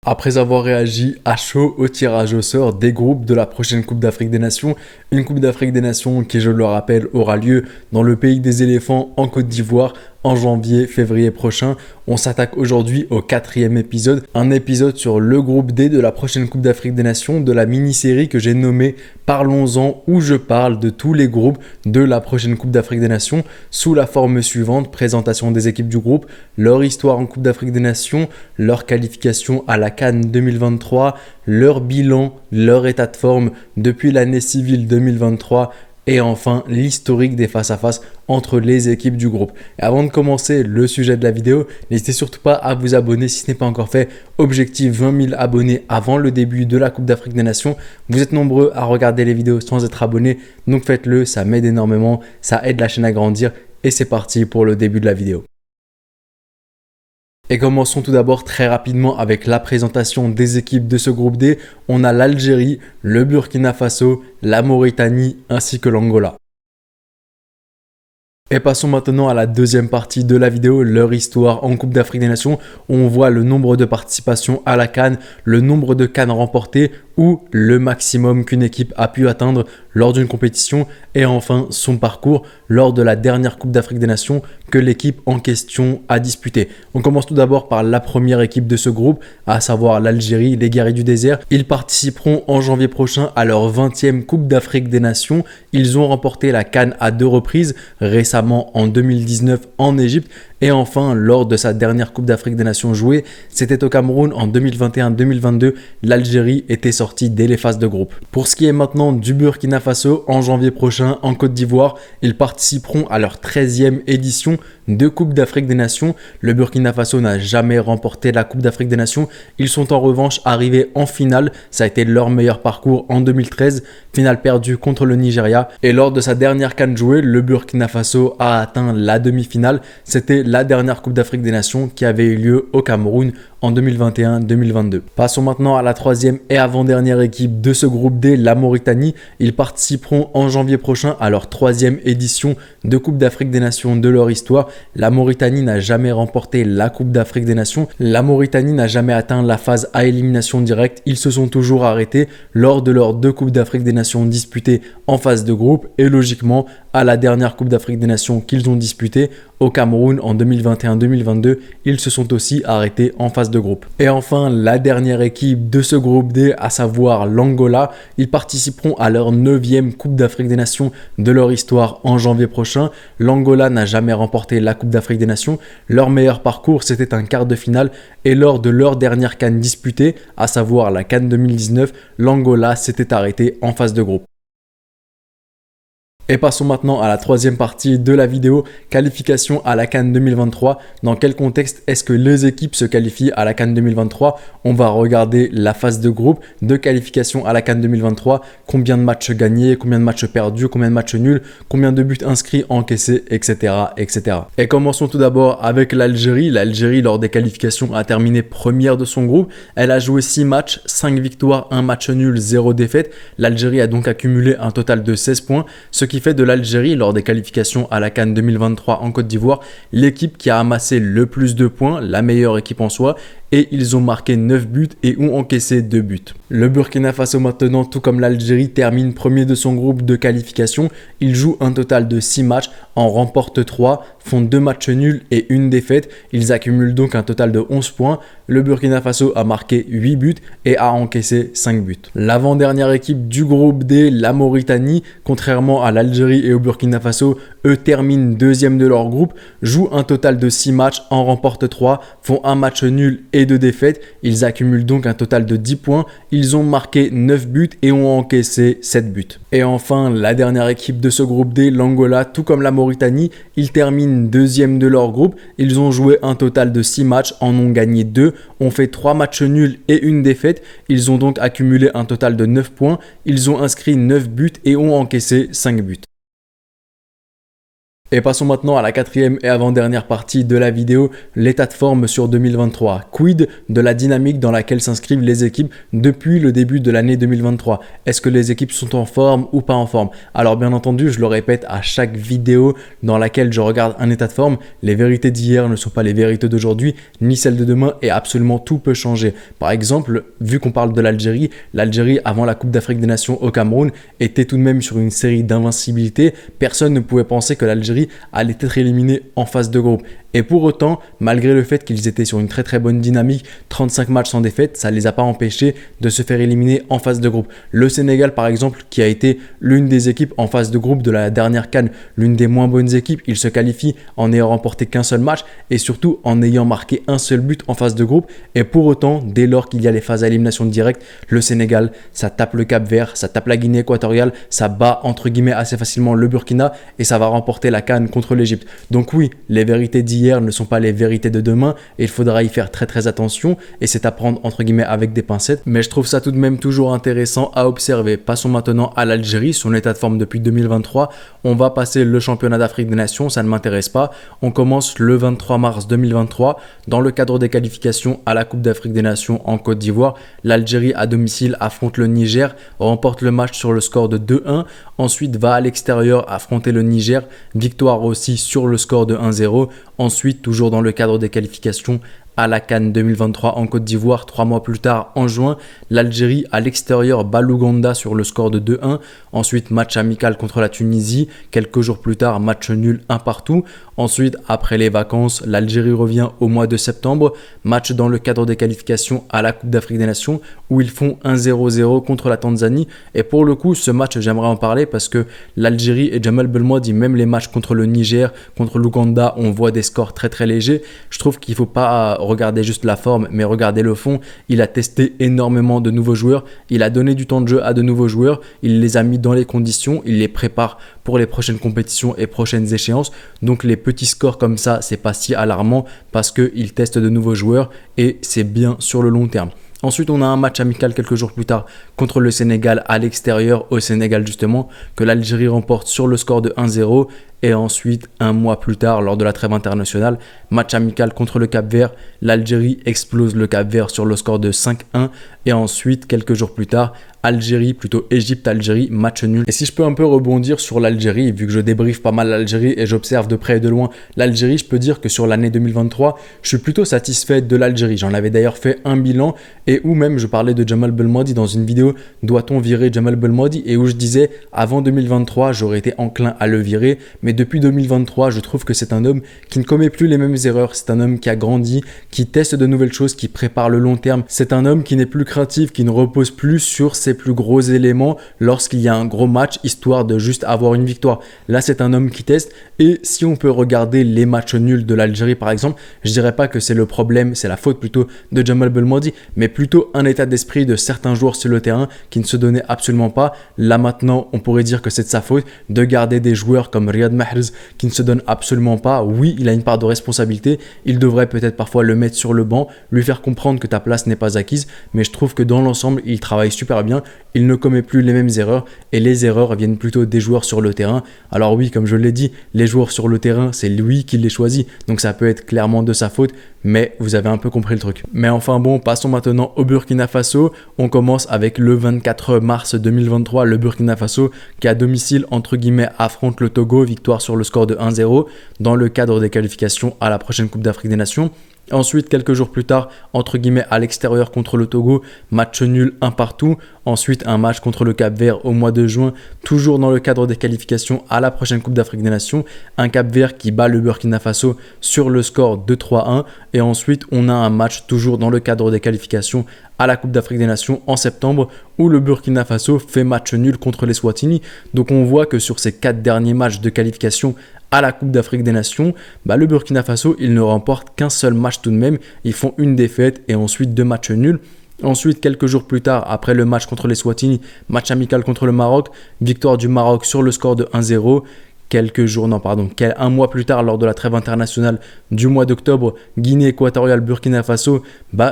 Après avoir réagi à chaud au tirage au sort des groupes de la prochaine Coupe d'Afrique des Nations, une Coupe d'Afrique des Nations qui, je le rappelle, aura lieu dans le pays des éléphants en Côte d'Ivoire en janvier-février prochain. On s'attaque aujourd'hui au 4e épisode, un épisode sur le groupe D de la prochaine Coupe d'Afrique des Nations, de la mini-série que j'ai nommée Parlons-en, où je parle de tous les groupes de la prochaine Coupe d'Afrique des Nations sous la forme suivante: présentation des équipes du groupe, leur histoire en Coupe d'Afrique des Nations, leur qualification à la CAN 2023, leur bilan, leur état de forme depuis l'année civile 2023 et enfin l'historique des face-à-face entre les équipes du groupe. Et avant de commencer le sujet de la vidéo, n'hésitez surtout pas à vous abonner si ce n'est pas encore fait. Objectif 20 000 abonnés avant le début de la Coupe d'Afrique des Nations. Vous êtes nombreux à regarder les vidéos sans être abonnés, donc faites-le, ça m'aide énormément, ça aide la chaîne à grandir et c'est parti pour le début de la vidéo. Et commençons tout d'abord très rapidement avec la présentation des équipes de ce groupe D. On a l'Algérie, le Burkina Faso, la Mauritanie ainsi que l'Angola. Et passons maintenant à la deuxième partie de la vidéo, leur histoire en Coupe d'Afrique des Nations, où on voit le nombre de participations à la CAN, le nombre de CAN remportées ou le maximum qu'une équipe a pu atteindre lors d'une compétition et enfin son parcours lors de la dernière Coupe d'Afrique des Nations que l'équipe en question a disputée. On commence tout d'abord par la première équipe de ce groupe, à savoir l'Algérie, les guerriers du désert. Ils participeront en janvier prochain à leur 20e Coupe d'Afrique des Nations. Ils ont remporté la CAN à 2 reprises, récemment en 2019 en Égypte et enfin lors de sa dernière Coupe d'Afrique des Nations jouée, c'était au Cameroun en 2021-2022, l'Algérie était sortie dès les phases de groupe. Pour ce qui est maintenant du Burkina Faso, en janvier prochain en Côte d'Ivoire, ils participeront à leur 13e édition de Coupe d'Afrique des Nations. Le Burkina Faso n'a jamais remporté la Coupe d'Afrique des Nations. Ils sont en revanche arrivés en finale. Ça a été leur meilleur parcours en 2013. Finale perdue contre le Nigeria. Et lors de sa dernière CAN jouée, le Burkina Faso a atteint la demi-finale. C'était la dernière Coupe d'Afrique des Nations qui avait eu lieu au Cameroun en 2021-2022. Passons maintenant à la troisième et avant-dernière équipe de ce groupe D, la Mauritanie. Ils participeront en janvier prochain à leur 3e édition de Coupe d'Afrique des Nations de leur histoire. La Mauritanie n'a jamais remporté la Coupe d'Afrique des Nations. La Mauritanie n'a jamais atteint la phase à élimination directe. Ils se sont toujours arrêtés lors de leurs 2 Coupes d'Afrique des Nations disputées en phase de groupe et logiquement à la dernière Coupe d'Afrique des Nations qu'ils ont disputée au Cameroun en 2021-2022, ils se sont aussi arrêtés en phase de groupe. Et enfin, la dernière équipe de ce groupe D, à savoir l'Angola, ils participeront à leur 9e Coupe d'Afrique des Nations de leur histoire en janvier prochain. L'Angola n'a jamais remporté la Coupe d'Afrique des Nations. Leur meilleur parcours, c'était un quart de finale et lors de leur dernière CAN disputée, à savoir la CAN 2019, l'Angola s'était arrêté en phase de groupe. Et passons maintenant à la troisième partie de la vidéo, qualification à la CAN 2023. Dans quel contexte est-ce que les équipes se qualifient à la CAN 2023? On va regarder la phase de groupe de qualification à la CAN 2023, combien de matchs gagnés, combien de matchs perdus, combien de matchs nuls, combien de buts inscrits, encaissés, etc. etc. Et commençons tout d'abord avec l'Algérie. L'Algérie, lors des qualifications, a terminé première de son groupe. Elle a joué 6 matchs, 5 victoires, 1 match nul, 0 défaite. L'Algérie a donc accumulé un total de 16 points, ce qui fait de l'Algérie, lors des qualifications à la CAN 2023 en Côte d'Ivoire, l'équipe qui a amassé le plus de points, la meilleure équipe en soi, et ils ont marqué 9 buts et ont encaissé 2 buts. Le Burkina Faso maintenant, tout comme l'Algérie, termine premier de son groupe de qualification. Ils jouent un total de 6 matchs, en remportent 3, font 2 matchs nuls et 1 défaite. Ils accumulent donc un total de 11 points. Le Burkina Faso a marqué 8 buts et a encaissé 5 buts. L'avant-dernière équipe du groupe D, la Mauritanie, contrairement à l'Algérie et au Burkina Faso, eux terminent deuxième de leur groupe, jouent un total de 6 matchs, en remportent 3, font 1 match nul et 2 défaites. Ils accumulent donc un total de 10 points. Ils ont marqué 9 buts et ont encaissé 7 buts. Et enfin, la dernière équipe de ce groupe D, l'Angola, tout comme la Mauritanie, ils terminent deuxième de leur groupe. Ils ont joué un total de 6 matchs, en ont gagné 2, ont fait 3 matchs nuls et 1 défaite. Ils ont donc accumulé un total de 9 points. Ils ont inscrit 9 buts et ont encaissé 5 buts. Et passons maintenant à la quatrième et avant-dernière partie de la vidéo, l'état de forme sur 2023. Quid de la dynamique dans laquelle s'inscrivent les équipes depuis le début de l'année 2023? Est-ce que les équipes sont en forme ou pas en forme? Alors bien entendu, je le répète à chaque vidéo dans laquelle je regarde un état de forme, les vérités d'hier ne sont pas les vérités d'aujourd'hui, ni celles de demain, et absolument tout peut changer. Par exemple, vu qu'on parle de l'Algérie avant la Coupe d'Afrique des Nations au Cameroun était tout de même sur une série d'invincibilité. Personne ne pouvait penser que l'Algérie allait être éliminée en phase de groupe. Et pour autant, malgré le fait qu'ils étaient sur une très très bonne dynamique, 35 matchs sans défaite, ça ne les a pas empêchés de se faire éliminer en phase de groupe. Le Sénégal par exemple, qui a été l'une des équipes en phase de groupe de la dernière CAN, l'une des moins bonnes équipes, il se qualifie en n'ayant remporté qu'un seul match et surtout en ayant marqué un seul but en phase de groupe. Et pour autant, dès lors qu'il y a les phases à élimination directe, le Sénégal, ça tape le Cap-Vert, ça tape la Guinée équatoriale, ça bat entre guillemets assez facilement le Burkina et ça va remporter la CAN contre l'Égypte. Donc oui, les vérités d'hier ne sont pas les vérités de demain et il faudra y faire très très attention et c'est à prendre entre guillemets avec des pincettes, mais je trouve ça tout de même toujours intéressant à observer. Passons maintenant à l'Algérie, son état de forme depuis 2023. On va passer le championnat d'Afrique des Nations, ça ne m'intéresse pas. On commence le 23 mars 2023 dans le cadre des qualifications à la Coupe d'Afrique des Nations en Côte d'Ivoire. L'Algérie à domicile affronte le Niger, remporte le match sur le score de 2-1, ensuite va à l'extérieur affronter le Niger, victoire aussi sur le score de 1-0. Ensuite, toujours dans le cadre des qualifications à la CAN 2023 en Côte d'Ivoire, 3 mois plus tard, en juin, l'Algérie à l'extérieur bat l'Ouganda sur le score de 2-1. Ensuite, match amical contre la Tunisie. Quelques jours plus tard, match nul 1 partout. Ensuite, après les vacances, l'Algérie revient au mois de septembre. Match dans le cadre des qualifications à la Coupe d'Afrique des Nations où ils font 1-0-0 contre la Tanzanie. Et pour le coup, ce match, j'aimerais en parler parce que l'Algérie et Djemal Belmoadi, même les matchs contre le Niger, contre l'Ouganda, on voit des scores très très légers. Je trouve qu'il ne faut pas regarder juste la forme, mais regarder le fond. Il a testé énormément de nouveaux joueurs. Il a donné du temps de jeu à de nouveaux joueurs. Il les a mis dans les conditions. Il les prépare pour les prochaines compétitions et prochaines échéances. Donc les petits scores comme ça, c'est pas si alarmant parce qu'il teste de nouveaux joueurs et c'est bien sur le long terme. Ensuite, on a un match amical quelques jours plus tard contre le Sénégal à l'extérieur, au Sénégal justement, que l'Algérie remporte sur le score de 1-0. Et ensuite, un mois plus tard, lors de la trêve internationale, match amical contre le Cap-Vert, l'Algérie explose le Cap-Vert sur le score de 5-1. Et ensuite, quelques jours plus tard, Égypte-Algérie, match nul. Et si je peux un peu rebondir sur l'Algérie, vu que je débriefe pas mal l'Algérie et j'observe de près et de loin l'Algérie, je peux dire que sur l'année 2023, je suis plutôt satisfait de l'Algérie. J'en avais d'ailleurs fait un bilan et où même je parlais de Djemal Belmoadi dans une vidéo « Doit-on virer Djemal Belmoadi ?» et où je disais « Avant 2023, j'aurais été enclin à le virer, mais depuis 2023, je trouve que c'est un homme qui ne commet plus les mêmes erreurs. C'est un homme qui a grandi, qui teste de nouvelles choses, qui prépare le long terme. C'est un homme qui n'est plus craintif, qui ne repose plus sur ses plus gros éléments lorsqu'il y a un gros match, histoire de juste avoir une victoire. Là, c'est un homme qui teste. Et si on peut regarder les matchs nuls de l'Algérie, par exemple, je dirais pas que c'est le problème, c'est la faute plutôt de Djemal Belmoadi, mais plutôt un état d'esprit de certains joueurs sur le terrain qui ne se donnaient absolument pas. Là, maintenant, on pourrait dire que c'est de sa faute de garder des joueurs comme Riyad Mahrez qui ne se donne absolument pas. Oui, il a une part de responsabilité. Il devrait peut-être parfois le mettre sur le banc, lui faire comprendre que ta place n'est pas acquise. Mais je trouve que dans l'ensemble, il travaille super bien. Il ne commet plus les mêmes erreurs et les erreurs viennent plutôt des joueurs sur le terrain. Alors oui, comme je l'ai dit, les joueurs sur le terrain, c'est lui qui les choisit. Donc ça peut être clairement de sa faute, mais vous avez un peu compris le truc. Mais enfin bon, passons maintenant au Burkina Faso. On commence avec le 24 mars 2023, le Burkina Faso qui à domicile entre guillemets affronte le Togo, victoire sur le score de 1-0 dans le cadre des qualifications à la prochaine Coupe d'Afrique des Nations. Ensuite, quelques jours plus tard, entre guillemets à l'extérieur contre le Togo, match nul 1 partout. Ensuite, un match contre le Cap-Vert au mois de juin, toujours dans le cadre des qualifications à la prochaine Coupe d'Afrique des Nations. Un Cap-Vert qui bat le Burkina Faso sur le score de 3-1. Et ensuite, on a un match toujours dans le cadre des qualifications à la Coupe d'Afrique des Nations en septembre où le Burkina Faso fait match nul contre les Swatini. Donc on voit que sur ces 4 derniers matchs de qualification à la Coupe d'Afrique des Nations, le Burkina Faso, il ne remporte qu'un seul match tout de même. Ils font une défaite et ensuite 2 matchs nuls. Ensuite, quelques jours plus tard, après le match contre les Swatini, match amical contre le Maroc, victoire du Maroc sur le score de 1-0. un mois plus tard, lors de la trêve internationale du mois d'octobre, Guinée équatoriale, Burkina Faso,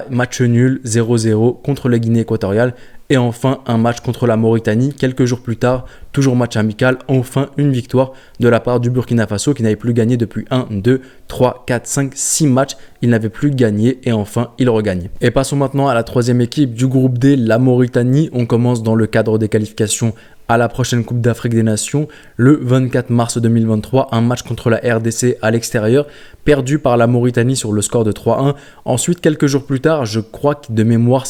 match nul 0-0 contre la Guinée équatoriale. Et enfin, un match contre la Mauritanie, quelques jours plus tard, toujours match amical, enfin une victoire de la part du Burkina Faso qui n'avait plus gagné depuis 1, 2, 3, 4, 5, 6 matchs. Il n'avait plus gagné et enfin, il regagne. Et passons maintenant à la troisième équipe du groupe D, la Mauritanie. On commence dans le cadre des qualifications à la prochaine Coupe d'Afrique des Nations, le 24 mars 2023, un match contre la RDC à l'extérieur, perdu par la Mauritanie sur le score de 3-1. Ensuite, quelques jours plus tard, je crois que de mémoire,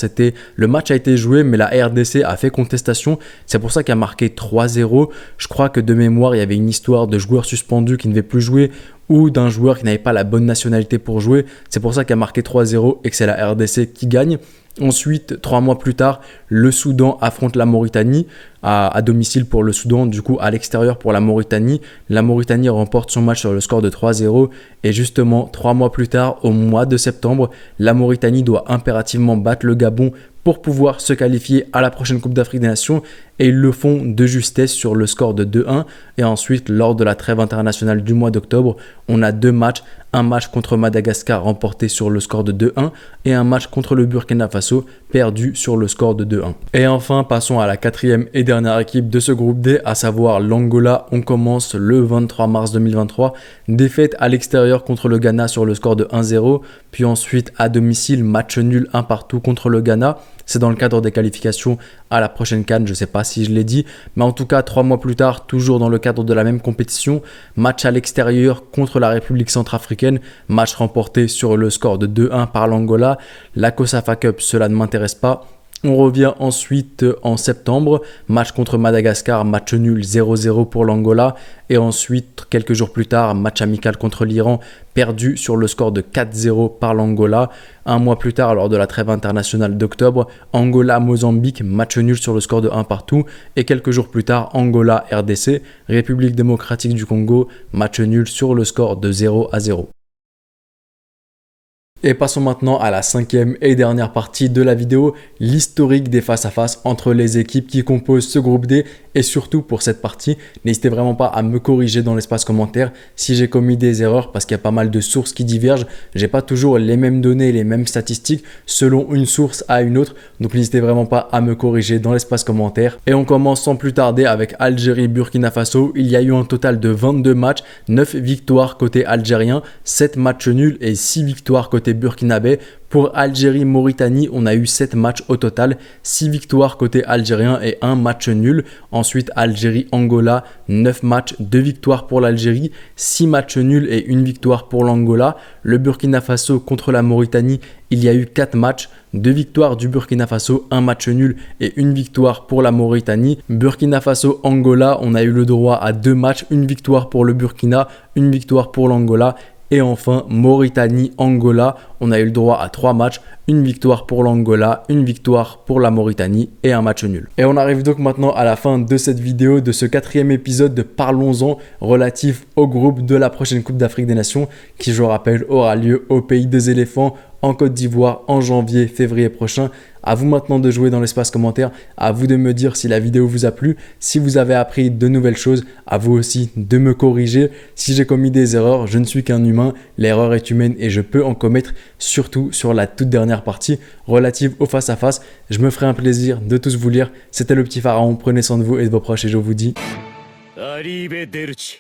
le match a été joué, mais la RDC a fait contestation. C'est pour ça qu'il a marqué 3-0. Je crois que de mémoire, il y avait une histoire de joueurs suspendus qui ne devaient plus jouer ou d'un joueur qui n'avait pas la bonne nationalité pour jouer. C'est pour ça qu'il a marqué 3-0 et que c'est la RDC qui gagne. Ensuite, 3 mois plus tard, le Soudan affronte la Mauritanie à domicile pour le Soudan, du coup à l'extérieur pour la Mauritanie. La Mauritanie remporte son match sur le score de 3-0 et justement 3 mois plus tard, au mois de septembre, la Mauritanie doit impérativement battre le Gabon pour pouvoir se qualifier à la prochaine Coupe d'Afrique des Nations et ils le font de justesse sur le score de 2-1. Et ensuite, lors de la trêve internationale du mois d'octobre, on a 2 matchs. Un match contre Madagascar remporté sur le score de 2-1 et un match contre le Burkina Faso perdu sur le score de 2-1. Et enfin, passons à la quatrième et dernière équipe de ce groupe D, à savoir l'Angola. On commence le 23 mars 2023. Défaite à l'extérieur contre le Ghana sur le score de 1-0. Puis ensuite, à domicile, match nul 1 partout contre le Ghana. C'est dans le cadre des qualifications à la prochaine CAN, je ne sais pas si je l'ai dit. Mais en tout cas, 3 mois plus tard, toujours dans le cadre de la même compétition, match à l'extérieur contre la République centrafricaine. Match remporté sur le score de 2-1 par l'Angola. La COSAFA Cup, cela ne m'intéresse pas. On revient ensuite en septembre, match contre Madagascar, match nul 0-0 pour l'Angola. Et ensuite, quelques jours plus tard, match amical contre l'Iran, perdu sur le score de 4-0 par l'Angola. Un mois plus tard, lors de la trêve internationale d'octobre, Angola-Mozambique, match nul sur le score de 1 partout. Et quelques jours plus tard, Angola-RDC, République démocratique du Congo, match nul sur le score de 0-0. Et passons maintenant à la cinquième et dernière partie de la vidéo, l'historique des face-à-face entre les équipes qui composent ce groupe D. Et surtout pour cette partie, n'hésitez vraiment pas à me corriger dans l'espace commentaire si j'ai commis des erreurs parce qu'il y a pas mal de sources qui divergent. J'ai pas toujours les mêmes données, les mêmes statistiques selon une source à une autre. Donc n'hésitez vraiment pas à me corriger dans l'espace commentaire. Et on commence sans plus tarder avec Algérie-Burkina Faso. Il y a eu un total de 22 matchs, 9 victoires côté algérien, 7 matchs nuls et 6 victoires côté burkinabé. Pour Algérie-Mauritanie, on a eu 7 matchs au total, 6 victoires côté algérien et 1 match nul. Ensuite, Algérie-Angola, 9 matchs, 2 victoires pour l'Algérie, 6 matchs nuls et 1 victoire pour l'Angola. Le Burkina Faso contre la Mauritanie, il y a eu 4 matchs, 2 victoires du Burkina Faso, 1 match nul et 1 victoire pour la Mauritanie. Burkina Faso-Angola, on a eu le droit à 2 matchs, 1 victoire pour le Burkina, 1 victoire pour l'Angola. Et enfin, Mauritanie-Angola, on a eu le droit à 3 matchs, 1 victoire pour l'Angola, 1 victoire pour la Mauritanie et 1 match nul. Et on arrive donc maintenant à la fin de cette vidéo, de ce 4e épisode de Parlons-en relatif au groupe de la prochaine Coupe d'Afrique des Nations qui, je rappelle, aura lieu au pays des éléphants en Côte d'Ivoire en janvier-février prochain. À vous maintenant de jouer dans l'espace commentaire, à vous de me dire si la vidéo vous a plu, si vous avez appris de nouvelles choses, à vous aussi de me corriger. Si j'ai commis des erreurs, je ne suis qu'un humain, l'erreur est humaine et je peux en commettre, surtout sur la toute dernière partie relative au face-à-face. Je me ferai un plaisir de tous vous lire. C'était le petit pharaon, prenez soin de vous et de vos proches et je vous dis... Arrivederci.